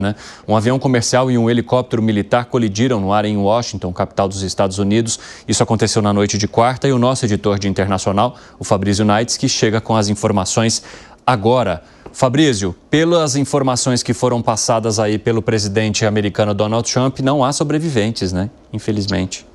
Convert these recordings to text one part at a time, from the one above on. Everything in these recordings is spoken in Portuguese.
né? Um avião comercial e um helicóptero militar colidiram no ar em Washington, capital dos Estados Unidos. Isso aconteceu na noite de quarta e o nosso editor de internacional, o Fabrício Naitz, que chega com as informações agora. Fabrício, pelas informações que foram passadas aí pelo presidente americano Donald Trump, não há sobreviventes, né? Infelizmente.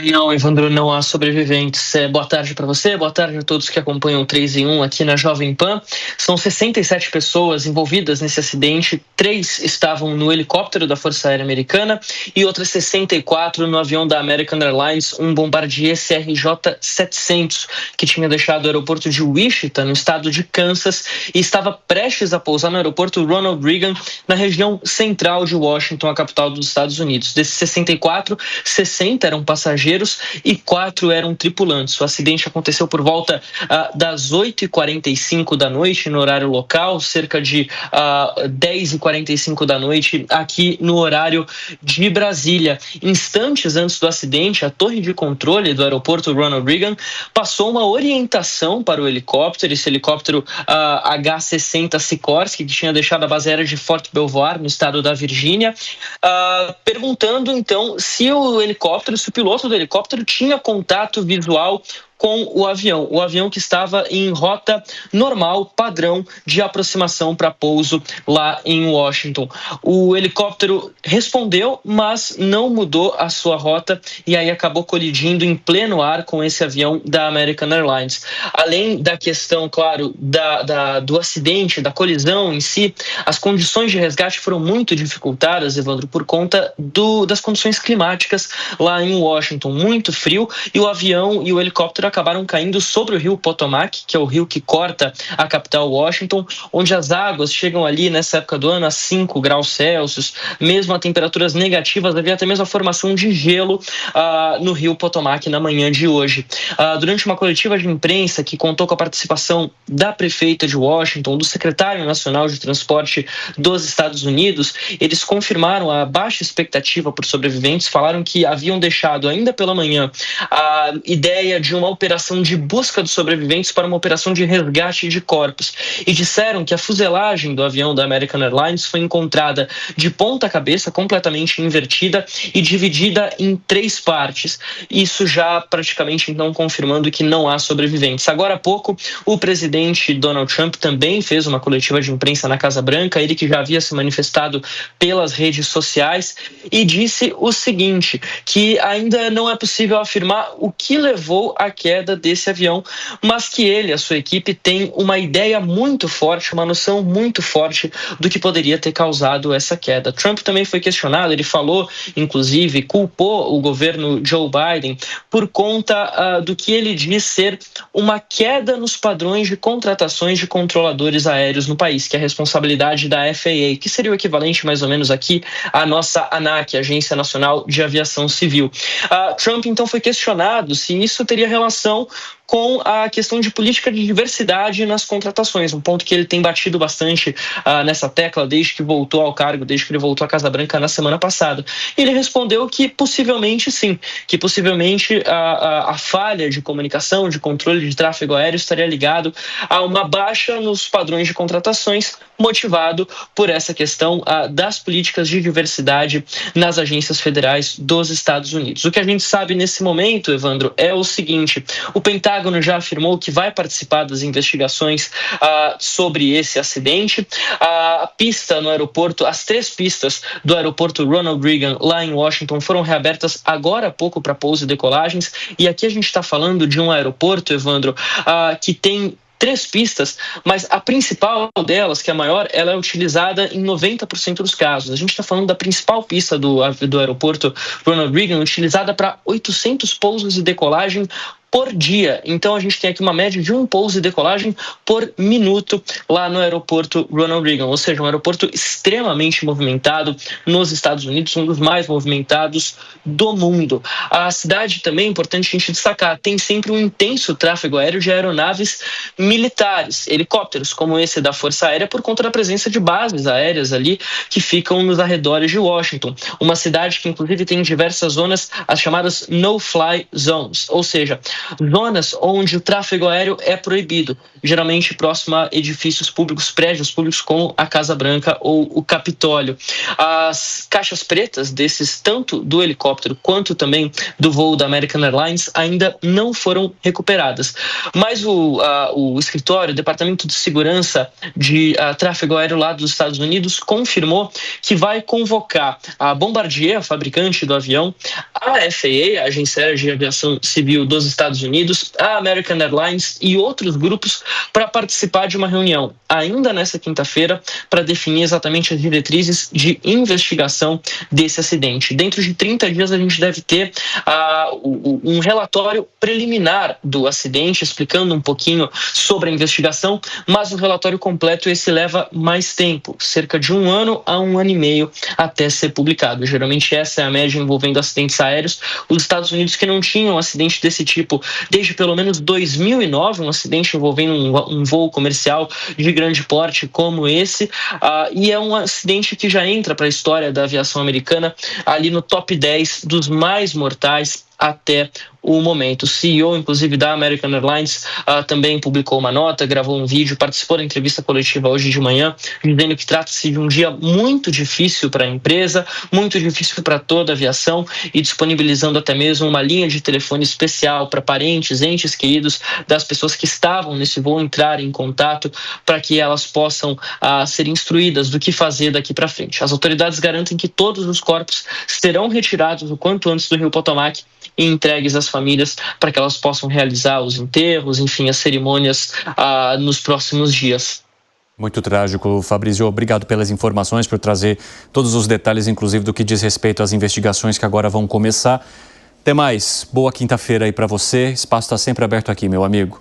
Não, Evandro, não há sobreviventes. Boa tarde para você, boa tarde a todos que acompanham o 3 em 1 aqui na Jovem Pan. São 67 pessoas envolvidas nesse acidente, 3 estavam no helicóptero da Força Aérea Americana e outras 64 no avião da American Airlines, um Bombardier CRJ-700, que tinha deixado o aeroporto de Wichita, no estado de Kansas, e estava prestes a pousar no aeroporto Ronald Reagan, na região central de Washington, a capital dos Estados Unidos. Desses 64, 60 eram passageiros e 4 eram tripulantes. O acidente aconteceu por volta das 8h45 da noite no horário local, cerca de 10h45 da noite aqui no horário de Brasília. Instantes antes do acidente, a torre de controle do aeroporto Ronald Reagan passou uma orientação para o helicóptero, esse helicóptero H-60 Sikorsky, que tinha deixado a base aérea de Fort Belvoir, no estado da Virgínia, perguntando então se o piloto do helicóptero tinha contato visual com o avião que estava em rota normal, padrão de aproximação para pouso lá em Washington. O helicóptero respondeu, mas não mudou a sua rota e aí acabou colidindo em pleno ar com esse avião da American Airlines. Além da questão, claro, do acidente, da colisão em si, as condições de resgate foram muito dificultadas, Evandro, por conta das condições climáticas lá em Washington. Muito frio e o avião e o helicóptero acabaram caindo sobre o rio Potomac, que é o rio que corta a capital Washington, onde as águas chegam ali nessa época do ano a 5 graus Celsius, mesmo a temperaturas negativas, havia até mesmo a formação de gelo no rio Potomac na manhã de hoje. Durante uma coletiva de imprensa que contou com a participação da prefeita de Washington, do secretário nacional de transporte dos Estados Unidos, eles confirmaram a baixa expectativa por sobreviventes, falaram que haviam deixado ainda pela manhã a ideia de uma operação de busca dos sobreviventes para uma operação de resgate de corpos e disseram que a fuselagem do avião da American Airlines foi encontrada de ponta cabeça, completamente invertida e dividida em 3 partes. Isso já praticamente então confirmando que não há sobreviventes. Agora há pouco, o presidente Donald Trump também fez uma coletiva de imprensa na Casa Branca, ele que já havia se manifestado pelas redes sociais e disse o seguinte, que ainda não é possível afirmar o que levou à queda desse avião, mas que ele, a sua equipe, tem uma ideia muito forte, uma noção muito forte do que poderia ter causado essa queda. Trump também foi questionado, ele falou, inclusive, culpou o governo Joe Biden por conta do que ele diz ser uma queda nos padrões de contratações de controladores aéreos no país, que é a responsabilidade da FAA, que seria o equivalente mais ou menos aqui à nossa ANAC, Agência Nacional de Aviação Civil. Trump então foi questionado se isso teria relação com a questão de política de diversidade nas contratações, um ponto que ele tem batido bastante nessa tecla desde que voltou ao cargo, desde que ele voltou à Casa Branca na semana passada. Ele respondeu que possivelmente sim, que possivelmente a falha de comunicação, de controle de tráfego aéreo estaria ligado a uma baixa nos padrões de contratações, motivado por essa questão das políticas de diversidade nas agências federais dos Estados Unidos. O que a gente sabe nesse momento, Evandro, é o seguinte: o Pentágono já afirmou que vai participar das investigações sobre esse acidente. A pista no aeroporto, as 3 pistas do aeroporto Ronald Reagan, lá em Washington, foram reabertas agora há pouco para pouso e decolagens. E aqui a gente está falando de um aeroporto, Evandro, que tem 3 pistas, mas a principal delas, que é a maior, ela é utilizada em 90% dos casos. A gente está falando da principal pista do aeroporto Ronald Reagan, utilizada para 800 pousos e decolagem por dia. Então a gente tem aqui uma média de 1 pouso e decolagem por minuto lá no aeroporto Ronald Reagan, ou seja, um aeroporto extremamente movimentado nos Estados Unidos, um dos mais movimentados do mundo. A cidade também, é importante a gente destacar, tem sempre um intenso tráfego aéreo de aeronaves militares, helicópteros como esse da Força Aérea, por conta da presença de bases aéreas ali que ficam nos arredores de Washington. Uma cidade que inclusive tem diversas zonas, as chamadas no-fly zones, ou seja, zonas onde o tráfego aéreo é proibido, geralmente próximo a edifícios públicos, prédios públicos como a Casa Branca ou o Capitólio. As caixas pretas desses, tanto do helicóptero quanto também do voo da American Airlines, ainda não foram recuperadas. Mas o escritório, o Departamento de Segurança de Tráfego Aéreo lá dos Estados Unidos, confirmou que vai convocar a Bombardier, a fabricante do avião, a FAA, a Agência Aérea de Aviação Civil dos Estados Unidos, a American Airlines e outros grupos para participar de uma reunião ainda nessa quinta-feira para definir exatamente as diretrizes de investigação desse acidente. Dentro de 30 dias a gente deve ter um relatório preliminar do acidente, explicando um pouquinho sobre a investigação, mas o relatório completo esse leva mais tempo, cerca de 1 ano a 1 ano e meio até ser publicado. Geralmente essa é a média envolvendo acidentes aéreos. Os Estados Unidos, que não tinham um acidente desse tipo desde pelo menos 2009, um acidente envolvendo um voo comercial de grande porte como esse, e é um acidente que já entra para a história da aviação americana ali no top 10 dos mais mortais até o momento. O CEO, inclusive, da American Airlines também publicou uma nota, gravou um vídeo, participou da entrevista coletiva hoje de manhã, dizendo que trata-se de um dia muito difícil para a empresa, muito difícil para toda a aviação, e disponibilizando até mesmo uma linha de telefone especial para parentes, entes queridos das pessoas que estavam nesse voo entrar em contato para que elas possam ser instruídas do que fazer daqui para frente. As autoridades garantem que todos os corpos serão retirados o quanto antes do Rio Potomac e entregues às famílias para que elas possam realizar os enterros, enfim, as cerimônias nos próximos dias. Muito trágico, Fabrício. Obrigado pelas informações, por trazer todos os detalhes, inclusive do que diz respeito às investigações que agora vão começar. Até mais. Boa quinta-feira aí para você. Espaço está sempre aberto aqui, meu amigo.